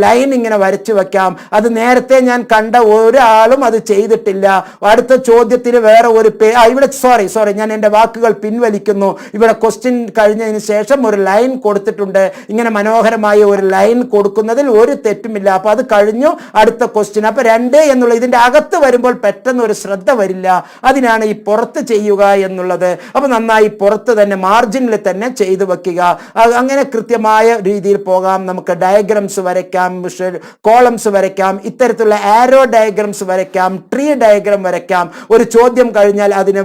Line ഇങ്ങനെ വരച്ചു വെക്കാം. അത് നേരത്തെ ഞാൻ കണ്ട ഒരാളും അത് ചെയ്തിട്ടില്ല. അടുത്ത ചോദ്യത്തിന് വേറെ ഒരു ഇവിടെ സോറി ഞാൻ എൻ്റെ വാക്കുകൾ പിൻവലിക്കുന്നു. ഇവിടെ ക്വസ്റ്റ്യൻ കഴിഞ്ഞതിന് ശേഷം ഒരു ലൈൻ കൊടുത്തിട്ടുണ്ട്. ഇങ്ങനെ മനോഹരമായ ഒരു ലൈൻ കൊടുക്കുന്നതിൽ ഒരു തെറ്റുമില്ല. അപ്പൊ അത് കഴിഞ്ഞു, അടുത്ത ക്വസ്റ്റ്യൻ. അപ്പൊ 2 എന്നുള്ള ഇതിന്റെ അകത്ത് വരുമ്പോൾ പെട്ടെന്ന് ഒരു ശ്രദ്ധ വരില്ല. അതിനാണ് ഈ പുറത്ത് ചെയ്യുക എന്നുള്ളത്. അപ്പൊ നന്നായി പുറത്ത് തന്നെ മാർജിനിൽ തന്നെ ചെയ്തു വെക്കുക. അങ്ങനെ കൃത്യമായ രീതിയിൽ പോകാം. നമുക്ക് ഡയഗ്രാംസ് വരയ്ക്കാം, കോളംസ് വരയ്ക്കാം, ഇത്തരത്തിലുള്ള ആരോ ഡയഗ്രാംസ് വരയ്ക്കാം, ട്രീ ഡയഗ്രാം വരയ്ക്കാം. ഒരു ചോദ്യം കഴിഞ്ഞാൽ അതിനെ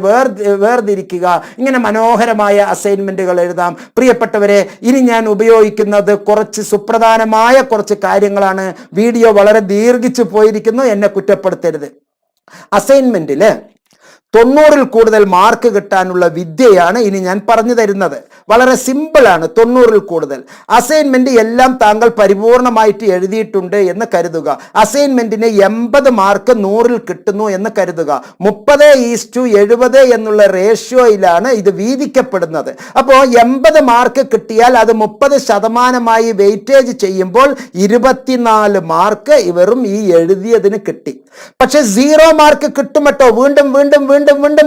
വേർതിരിക്കുക. ഇങ്ങനെ മനോഹരമായ അസൈൻമെന്റുകൾ എഴുതാം. പ്രിയപ്പെട്ടവരെ, ഇനി ഞാൻ ഉപയോഗിക്കുന്നത് കുറച്ച് സുപ്രധാനമായ കുറച്ച് കാര്യങ്ങളാണ്. വീഡിയോ വളരെ ദീർഘിച്ചു പോയിരിക്കുന്നു, എന്നെ കുറ്റപ്പെടുത്തരുത്. അസൈൻമെന്റില് 90-ൽ കൂടുതൽ മാർക്ക് കിട്ടാനുള്ള വിദ്യയാണ് ഇനി ഞാൻ പറഞ്ഞു തരുന്നത്. വളരെ സിമ്പിളാണ്. 90-ൽ കൂടുതൽ അസൈൻമെന്റ് എല്ലാം താങ്കൾ പരിപൂർണമായിട്ട് എഴുതിയിട്ടുണ്ട് എന്ന് കരുതുക. അസൈൻമെന്റിന് 80 മാർക്ക് 100-ൽ കിട്ടുന്നു എന്ന് കരുതുക. 30:70 എന്നുള്ള റേഷ്യോയിലാണ് ഇത് വീതിക്കപ്പെടുന്നത്. അപ്പോൾ 80 മാർക്ക് കിട്ടിയാൽ അത് 30% വെയിറ്റേജ് ചെയ്യുമ്പോൾ 24 മാർക്ക് വെറും ഈ എഴുതിയതിന് കിട്ടി. പക്ഷെ 0 മാർക്ക് കിട്ടും കേട്ടോ. വീണ്ടും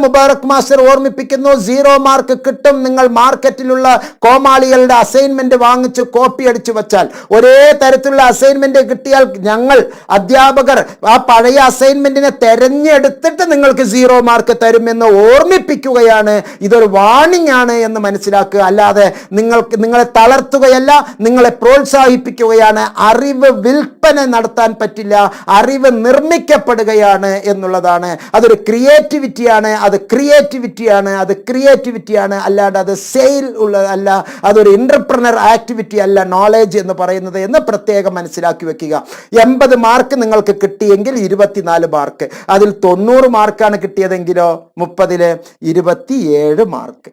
മുബാറക് മാസ്റ്റർ ഓർമ്മിപ്പിക്കുന്നു, 0 മാർക്ക് കിട്ടും. നിങ്ങൾ മാർക്കറ്റിലുള്ള കോമാളികളുടെ അസൈൻമെന്റ് വാങ്ങിച്ച് കോപ്പി അടിച്ചു വെച്ചാൽ, ഒരേ തരത്തിലുള്ള അസൈൻമെന്റ് കിട്ടിയാൽ ഞങ്ങൾ അധ്യാപകർ ആ പഴയ അസൈൻമെന്റിനെ തെരഞ്ഞെടുത്തിട്ട് നിങ്ങൾക്ക് 0 മാർക്ക് തരുമെന്ന് ഓർമ്മിപ്പിക്കുകയാണ്. ഇതൊരു വാർണിംഗ് ആണ് എന്ന് മനസ്സിലാക്കുക. അല്ലാതെ നിങ്ങളെ തളർത്തുകയല്ല, നിങ്ങളെ പ്രോത്സാഹിപ്പിക്കുകയാണ്. അറിവ് വിൽപ്പന നടത്താൻ പറ്റില്ല, അറിവ് നിർമ്മിക്കപ്പെടുകയാണ് എന്നുള്ളതാണ്. അതൊരു ക്രിയേറ്റിവിറ്റിയാണ്, അത് ക്രിയേറ്റിവിറ്റിയാണ്, അല്ലാണ്ട് അത് സെയിൽ അല്ല, അതൊരു എന്റർപ്രണർ ആക്ടിവിറ്റി അല്ല നോളേജ് എന്ന് പറയുന്നത് എന്ന് പ്രത്യേകം മനസ്സിലാക്കി വെക്കുക. 80 മാർക്ക് നിങ്ങൾക്ക് കിട്ടിയെങ്കിൽ 24 മാർക്ക്. അതിൽ 90 മാർക്കാണ് കിട്ടിയതെങ്കിലോ 30-ല് 27 മാർക്ക്.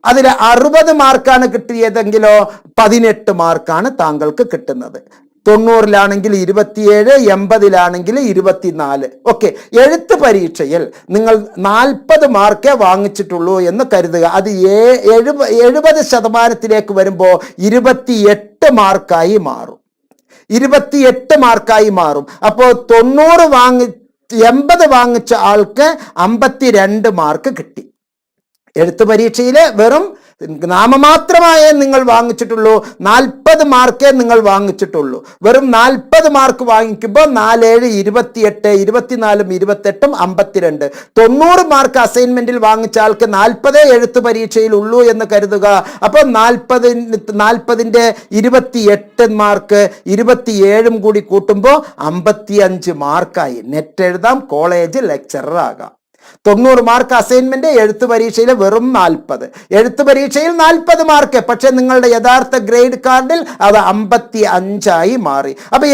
അതിൽ 60 മാർക്കാണ് കിട്ടിയതെങ്കിലോ 18 മാർക്കാണ് താങ്കൾക്ക് കിട്ടുന്നത്. 90-ലാണെങ്കിൽ 27, 80-ലാണെങ്കിൽ 24. ഓക്കെ, എഴുത്ത് പരീക്ഷയിൽ നിങ്ങൾ 40 മാർക്കേ വാങ്ങിച്ചിട്ടുള്ളൂ എന്ന് കരുതുക. അത് 70% വരുമ്പോൾ 28 മാർക്കായി മാറും. 28 മാർക്കായി മാറും. അപ്പോൾ 80 വാങ്ങിച്ച ആൾക്ക് 52 മാർക്ക് കിട്ടി. എഴുത്ത് പരീക്ഷയിൽ വെറും നാമമാത്രമായേ നിങ്ങൾ വാങ്ങിച്ചിട്ടുള്ളൂ. 40 മാർക്കേ നിങ്ങൾ വാങ്ങിച്ചിട്ടുള്ളൂ. വെറും 40 മാർക്ക് വാങ്ങിക്കുമ്പോൾ 4, 7, 28, 24, 28, 52. 90 മാർക്ക് അസൈൻമെന്റിൽ വാങ്ങിച്ച ആൾക്ക് 40 എഴുത്ത് പരീക്ഷയിൽ ഉള്ളൂ എന്ന് കരുതുക. അപ്പോൾ 40-ന്റെ 28 മാർക്ക് 27 കൂടി കൂട്ടുമ്പോൾ 55 മാർക്കായി. നെറ്റ് എഴുതാം, കോളേജ് ലെക്ചറർ ആകാം. 90 മാർക്ക് അസൈൻമെന്റ്, എഴുത്ത് പരീക്ഷയിൽ വെറും 40. എഴുത്ത് പരീക്ഷയിൽ 40 മാർക്ക്, പക്ഷെ നിങ്ങളുടെ യഥാർത്ഥ ഗ്രേഡ് കാർഡിൽ അത് 55 മാറി. അപ്പൊ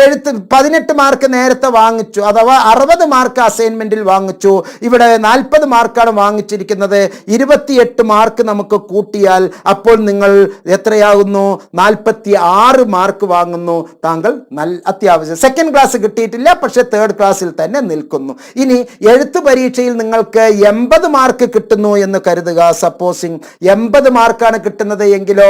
18 മാർക്ക് നേരത്തെ വാങ്ങിച്ചു, അഥവാ 60 മാർക്ക് അസൈൻമെന്റിൽ വാങ്ങിച്ചു. ഇവിടെ 40 മാർക്കാണ് വാങ്ങിച്ചിരിക്കുന്നത്. 28 മാർക്ക് നമുക്ക് കൂട്ടിയാൽ അപ്പോൾ നിങ്ങൾ എത്രയാകുന്നു? 46 മാർക്ക് വാങ്ങുന്നു. താങ്കൾ അത്യാവശ്യം സെക്കൻഡ് ക്ലാസ് കിട്ടിയിട്ടില്ല, പക്ഷെ തേർഡ് ക്ലാസ്സിൽ തന്നെ നിൽക്കുന്നു. ഇനി എഴുത്ത് പരീക്ഷയിൽ നിങ്ങൾക്ക് 80 മാർക്ക് കിട്ടുന്നു എന്ന് കരുതുക. സപ്പോസിങ് 80 മാർക്കാണ് കിട്ടുന്നത് എങ്കിലോ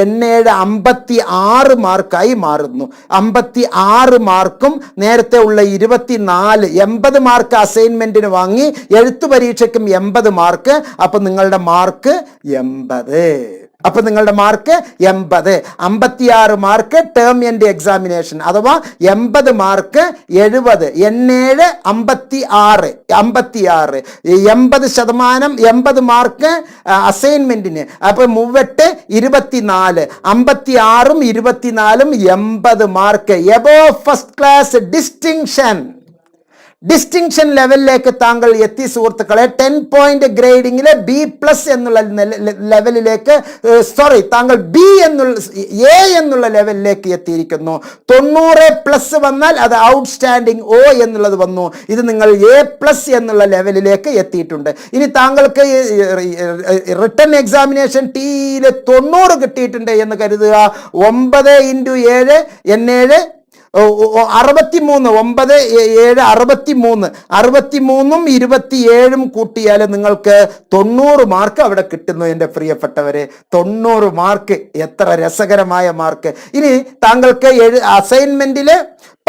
N7 56 മാർക്കായി മാറുന്നു. 56 മാർക്കും നേരത്തെ ഉള്ള 24, 80 മാർക്ക് അസൈൻമെന്റിന് വാങ്ങി, എഴുത്തു പരീക്ഷയ്ക്കും 80 മാർക്ക്. അപ്പൊ നിങ്ങളുടെ മാർക്ക് 80. അപ്പൊ നിങ്ങളുടെ mark 80. 56 mark term end examination, അഥവാ 80 മാർക്ക് 70. N7 56, 80%, 80 mark അസൈൻമെന്റിന്. അപ്പൊ 38, 24, 56ഉം 24ഉം 80 mark. Above first class distinction ലെവലിലേക്ക് താങ്കൾ എത്തി സുഹൃത്തുക്കളെ. 10 പോയിന്റ് ഗ്രേഡിങ്ങിലെ B+ എന്നുള്ള ലെവലിലേക്ക്, താങ്കൾ A എന്നുള്ള ലെവലിലേക്ക് എത്തിയിരിക്കുന്നു. 90+ വന്നാൽ അത് ഔട്ട്സ്റ്റാൻഡിങ് O എന്നുള്ളത് വന്നു. ഇത് നിങ്ങൾ A+ എന്നുള്ള ലെവലിലേക്ക് എത്തിയിട്ടുണ്ട്. ഇനി താങ്കൾക്ക് റിട്ടൺ എക്സാമിനേഷൻ T-യില് 90 കിട്ടിയിട്ടുണ്ട് എന്ന് കരുതുക. 9 × 7 N7 63 9 7 63 63ഉം 27ഉം കൂട്ടിയാൽ നിങ്ങൾക്ക് 90 മാർക്ക് അവിടെ കിട്ടുന്നു എൻ്റെ പ്രിയപ്പെട്ടവരെ. 90 മാർക്ക്, എത്ര രസകരമായ മാർക്ക്. ഇനി താങ്കൾക്ക് അസൈൻമെന്റിൽ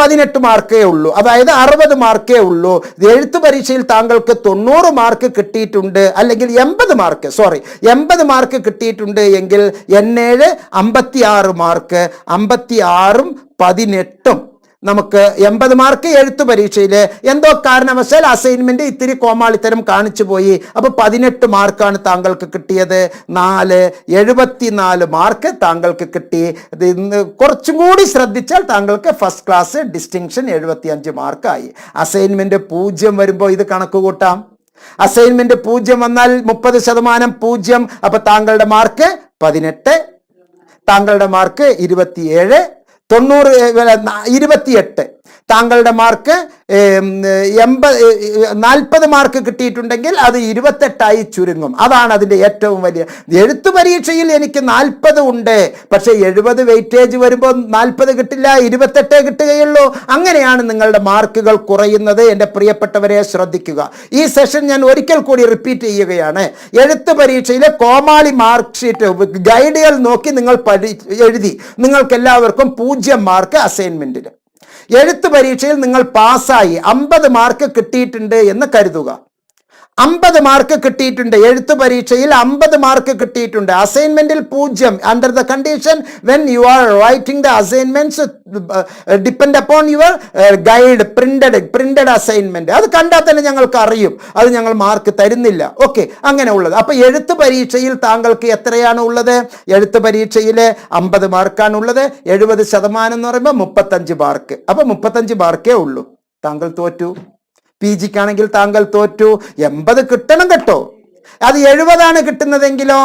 18 മാർക്കേ ഉള്ളൂ, അതായത് 60 മാർക്കേ ഉള്ളൂ. എഴുത്തു പരീക്ഷയിൽ താങ്കൾക്ക് 90 മാർക്ക് കിട്ടിയിട്ടുണ്ട്, അല്ലെങ്കിൽ 80 മാർക്ക് കിട്ടിയിട്ടുണ്ട് എങ്കിൽ N7 56 മാർക്ക്, 56ഉം 18ഉം നമുക്ക് 80 മാർക്ക് എഴുത്തു പരീക്ഷയിൽ. എന്തോ കാരണവശാൽ അസൈൻമെന്റ് ഇത്തിരി കോമാളിത്തരം കാണിച്ചു പോയി. അപ്പൊ 18 മാർക്കാണ് താങ്കൾക്ക് കിട്ടിയത്. 74 മാർക്ക് താങ്കൾക്ക് കിട്ടി. കുറച്ചും കൂടി ശ്രദ്ധിച്ചാൽ താങ്കൾക്ക് ഫസ്റ്റ് ക്ലാസ് ഡിസ്റ്റിങ്ഷൻ 75 മാർക്കായി. അസൈൻമെന്റ് 0 വരുമ്പോൾ ഇത് കണക്ക് കൂട്ടാം. അസൈൻമെന്റ് 0 വന്നാൽ 30% 0. അപ്പൊ താങ്കളുടെ മാർക്ക് 18, താങ്കളുടെ മാർക്ക് 27, 28, താങ്കളുടെ മാർക്ക് 40 മാർക്ക് കിട്ടിയിട്ടുണ്ടെങ്കിൽ അത് 28ആയി ചുരുങ്ങും. അതാണ് അതിൻ്റെ ഏറ്റവും വലിയ. എഴുത്തു പരീക്ഷയിൽ എനിക്ക് 40 ഉണ്ട്, പക്ഷേ 70 വെയിറ്റേജ് വരുമ്പോൾ 40 കിട്ടില്ല, 28 കിട്ടുകയുള്ളൂ. അങ്ങനെയാണ് നിങ്ങളുടെ മാർക്കുകൾ കുറയുന്നത്. എൻ്റെ പ്രിയപ്പെട്ടവരെ ശ്രദ്ധിക്കുക. ഈ സെഷൻ ഞാൻ ഒരിക്കൽ കൂടി റിപ്പീറ്റ് ചെയ്യുകയാണ്. എഴുത്തു പരീക്ഷയിലെ കോമാളി മാർക്ക് ഷീറ്റ് ഗൈഡുകൾ നോക്കി നിങ്ങൾ എഴുതി. നിങ്ങൾക്ക് എല്ലാവർക്കും 0 മാർക്ക് അസൈൻമെന്റിൽ. എഴുത്ത് പരീക്ഷയിൽ നിങ്ങൾ പാസ്സായി 50 മാർക്ക് കിട്ടിയിട്ടുണ്ട് എന്ന് കരുതുക. 50 മാർക്ക് കിട്ടിയിട്ടുണ്ട്, എഴുത്തു പരീക്ഷയിൽ 50 മാർക്ക് കിട്ടിയിട്ടുണ്ട്. അസൈൻമെന്റിൽ 0. Under the condition when you are writing the assignments depend upon your guide printed assignment. അത് കണ്ടാൽ തന്നെ ഞങ്ങൾക്ക് അറിയും, അത് ഞങ്ങൾ മാർക്ക് തരുന്നില്ല. ഓക്കെ, അങ്ങനെ ഉള്ളത്. അപ്പൊ എഴുത്ത് പരീക്ഷയിൽ താങ്കൾക്ക് എത്രയാണ് ഉള്ളത്? എഴുത്ത് പരീക്ഷയിൽ 50 മാർക്കാണ് ഉള്ളത്. 70% എന്ന് പറയുമ്പോൾ 35 മാർക്ക്. അപ്പൊ 35 മാർക്കേ ഉള്ളൂ. താങ്കൾ തോറ്റു. PG ക്കാണെങ്കിൽ താങ്കൾ തോറ്റു. 80 കിട്ടണം കേട്ടോ. അത് 70 കിട്ടുന്നതെങ്കിലോ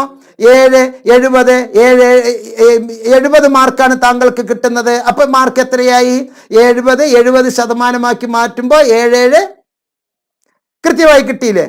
70 മാർക്കാണ് താങ്കൾക്ക് കിട്ടുന്നത്. അപ്പൊ മാർക്ക് എത്രയായി? 70% മാറ്റുമ്പോൾ 77 കൃത്യമായി കിട്ടിയില്ലേ?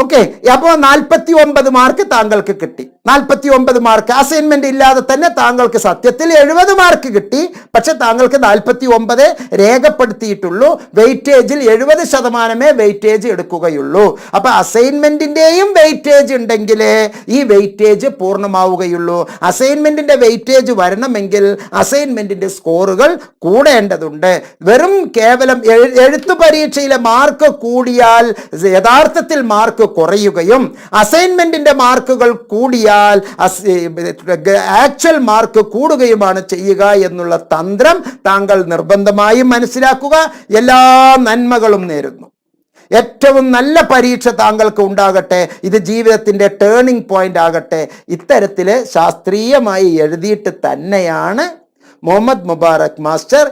ഓക്കെ, അപ്പോൾ 49 മാർക്ക് താങ്കൾക്ക് കിട്ടി. 49 മാർക്ക് അസൈൻമെന്റ് ഇല്ലാതെ തന്നെ താങ്കൾക്ക് സത്യത്തിൽ 70 മാർക്ക് കിട്ടി. പക്ഷെ താങ്കൾക്ക് 49 രേഖപ്പെടുത്തിയിട്ടുള്ളൂ. വെയിറ്റേജിൽ 70% വെയിറ്റേജ് എടുക്കുകയുള്ളൂ. അപ്പൊ അസൈൻമെന്റിന്റെയും വെയിറ്റേജ് ഉണ്ടെങ്കിലേ ഈ വെയിറ്റേജ് പൂർണ്ണമാവുകയുള്ളൂ. അസൈൻമെന്റിന്റെ വെയിറ്റേജ് വരണമെങ്കിൽ അസൈൻമെന്റിന്റെ സ്കോറുകൾ കൂടേണ്ടതുണ്ട്. വെറും കേവലം എഴുത്തു പരീക്ഷയിലെ മാർക്ക് കൂടിയാൽ യഥാർത്ഥത്തിൽ മാർക്ക് കുറയുകയും അസൈൻമെന്റിന്റെ മാർക്കുകൾ കൂടിയാൽ ആക്ച്വൽ മാർക്ക് കൂടുകയുമാണ് ചെയ്യുക എന്നുള്ള തന്ത്രം താങ്കൾ നിർബന്ധമായും മനസ്സിലാക്കുക. എല്ലാ നന്മകളും നേരുന്നു. ഏറ്റവും നല്ല പരീക്ഷ താങ്കൾക്ക് ഉണ്ടാകട്ടെ. ഇത് ജീവിതത്തിൻ്റെ ടേണിംഗ് പോയിന്റ് ആകട്ടെ. ഇത്തരത്തിൽ ശാസ്ത്രീയമായി എഴുതിയിട്ട് തന്നെയാണ് Muhammad Mubarak master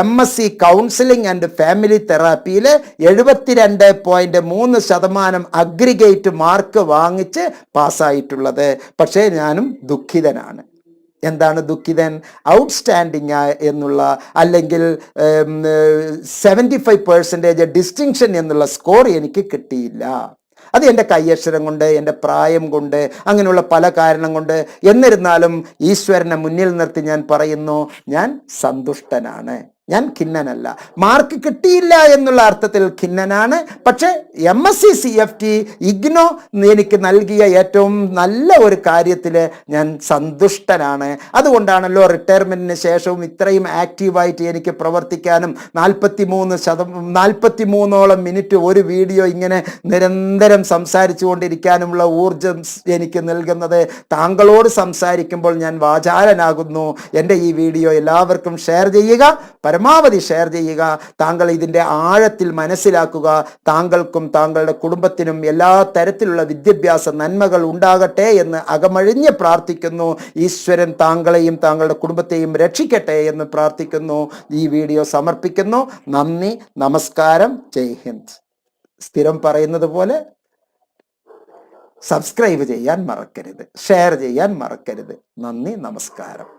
MSc counselling and family തെറാപ്പിയിൽ 72.3% അഗ്രിഗേറ്റ് മാർക്ക് വാങ്ങിച്ച് പാസ്സായിട്ടുള്ളത്. പക്ഷേ ഞാനും ദുഃഖിതനാണ്. എന്താണ് ദുഃഖിതൻ? ഔട്ട്സ്റ്റാൻഡിങ് എന്നുള്ള അല്ലെങ്കിൽ 75% ഡിസ്റ്റിങ്ഷൻ എന്നുള്ള സ്കോർ എനിക്ക് കിട്ടിയില്ല. അത് എൻ്റെ കയ്യക്ഷരം കൊണ്ട്, എൻ്റെ പ്രായം കൊണ്ട്, അങ്ങനെയുള്ള പല കാരണം കൊണ്ട്. എന്നിരുന്നാലും ഈശ്വരനെ മുന്നിൽ നിർത്തി ഞാൻ പറയുന്നു, ഞാൻ സന്തുഷ്ടനാണ്. ഞാൻ ഖിന്നനല്ല. മാർക്ക് കിട്ടിയില്ല എന്നുള്ള അർത്ഥത്തിൽ ഖിന്നനാണ്. പക്ഷേ MSc CFT ഇഗ്നോ എനിക്ക് നൽകിയ ഏറ്റവും നല്ല ഒരു കാര്യത്തിൽ ഞാൻ സന്തുഷ്ടനാണ്. അതുകൊണ്ടാണല്ലോ റിട്ടയർമെൻറ്റിന് ശേഷവും ഇത്രയും ആക്റ്റീവായിട്ട് എനിക്ക് പ്രവർത്തിക്കാനും 43ഓളം മിനിറ്റ് ഒരു വീഡിയോ ഇങ്ങനെ നിരന്തരം സംസാരിച്ചു കൊണ്ടിരിക്കാനുമുള്ള ഊർജം എനിക്ക് നൽകുന്നത്. താങ്കളോട് സംസാരിക്കുമ്പോൾ ഞാൻ വാചാലനാകുന്നു. എൻ്റെ ഈ വീഡിയോ എല്ലാവർക്കും ഷെയർ ചെയ്യുക, പരമാവധി ഷെയർ ചെയ്യുക. താങ്കൾ ഇതിൻ്റെ ആഴത്തിൽ മനസ്സിലാക്കുക. താങ്കൾക്കും താങ്കളുടെ കുടുംബത്തിനും എല്ലാ തരത്തിലുള്ള വിദ്യാഭ്യാസ നന്മകൾ ഉണ്ടാകട്ടെ എന്ന് അകമഴിഞ്ഞ് പ്രാർത്ഥിക്കുന്നു. ഈശ്വരൻ താങ്കളെയും താങ്കളുടെ കുടുംബത്തെയും രക്ഷിക്കട്ടെ എന്ന് പ്രാർത്ഥിക്കുന്നു. ഈ വീഡിയോ സമർപ്പിക്കുന്നു. നന്ദി, നമസ്കാരം, ജയ് ഹിന്ദ്. സ്ഥിരം പറയുന്നത് പോലെ സബ്സ്ക്രൈബ് ചെയ്യാൻ മറക്കരുത്, ഷെയർ ചെയ്യാൻ മറക്കരുത്. നന്ദി, നമസ്കാരം.